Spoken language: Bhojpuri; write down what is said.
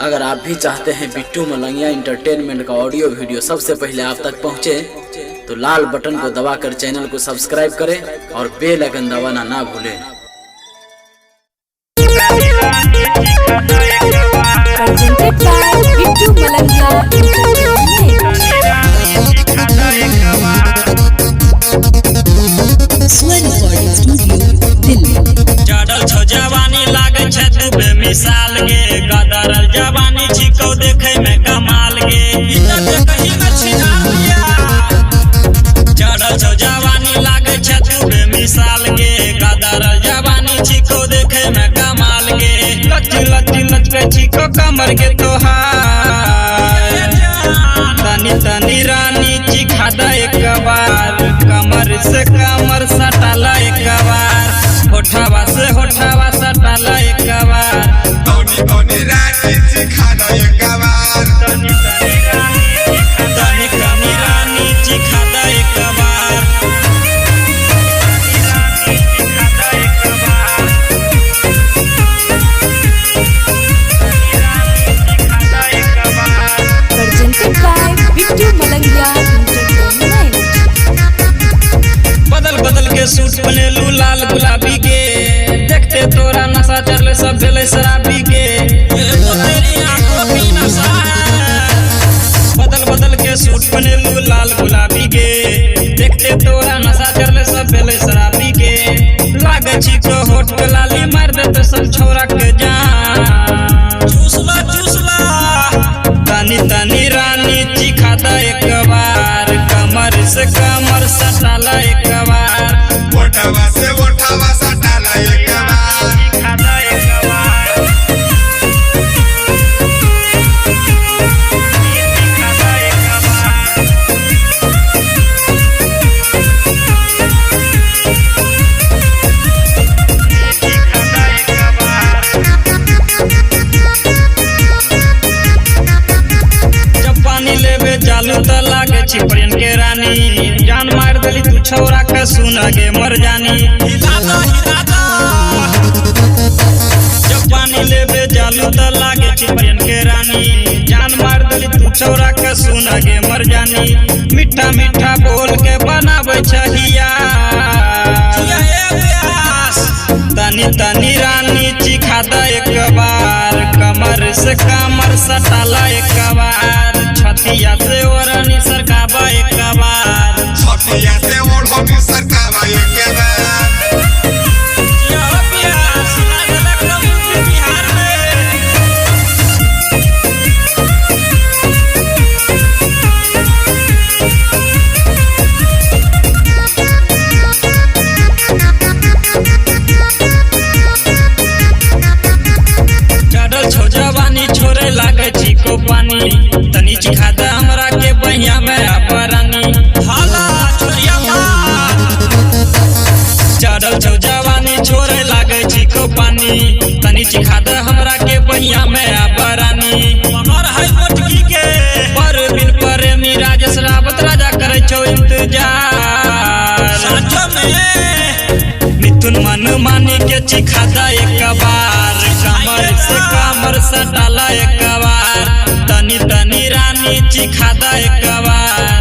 अगर आप भी चाहते हैं बिट्टू मलंगिया इंटरटेनमेंट का ऑडियो वीडियो सबसे पहले आप तक पहुंचे, तो लाल बटन को दबाकर चैनल को सब्सक्राइब करें और बेल आइकन दबाना ना भूलें। Presented by बिट्टू मलंगिया चढ़ल छो जवानी लागे छे तू बेमिसाल गे, गदरल जवानी छिको देखे में कमाल गे। चढ़ल छो जवानी लागे छे तू बेमिसाल गे, गदरल जवानी छिको देखे में कमाल गे। लच लच लच के छिको कमर के तोहार, तनी तनी रानी चिखा दा एक बार, कमर से कमर सटाला एक बार, होठावा से होठावा सटाला एक बार, तनी तनी रानी चिखा दा एक बार, तनी तनी रानी चिखा दा एक बार, Presented by Bittu Malangiya entertainment. बदल बदल के सूट बनेलू लाल गुलाबी के, देखते तोरा नशा चढ़ले सब भेले शराबी के। बदल बदल के सूट बनेलू लाल गुलाबी के, देखते तोरा नशा चढ़ले सब भेले शराबी के। लागे छी तो होठ पे लाली मार दे तो सब छोरा के जान, चूसला चूसला तनी तनी रानी चिखा दा एक बार, कमर से कमर सटाला एक बार, ओठावा से ओठावा सटाला एक बार, चिखा दा एक बार, चिखा दा एक बार, चिखा दा एक बार। जब पानी लेवे चालू त लागे छी प्रेम के रानी, जान मार देली तू छौरा के सुन गे मर जानी। जब पानी लेवे चालू त लागे छी प्रेम के रानी, जान मार देली तू छौरा के सुन गे मर जानी। मीठा मीठा बोल के बनावे छहिया, तनी तनी रानी चिखा दा एक बार, कमर से कमर सटाला एक बार, छतिया से ओढ़नी सरकावा एक बार, छतिया से ओढ़नी सरकावा एक बार, बिहार में चढ़ल छो जवानी छोड़े लागे छी को पानी, तनी चिखा दा हमरा के बहिया में अपरानी। हाला छोरिया चढ़ल छो जवानी छोड़े लागे छी को पानी, तनी चिखा दा हमरा के बहिया में अपरानी। मगर है मोटकी के पर बिन प्रेमी राजेश रावत राजा करे छो इंतजार, साचो में मिथुन मन मानी के चिखा दा एक बार, कमर से कमर सटाला एक बार, तनी तनी रानी चिखा दा एक बार।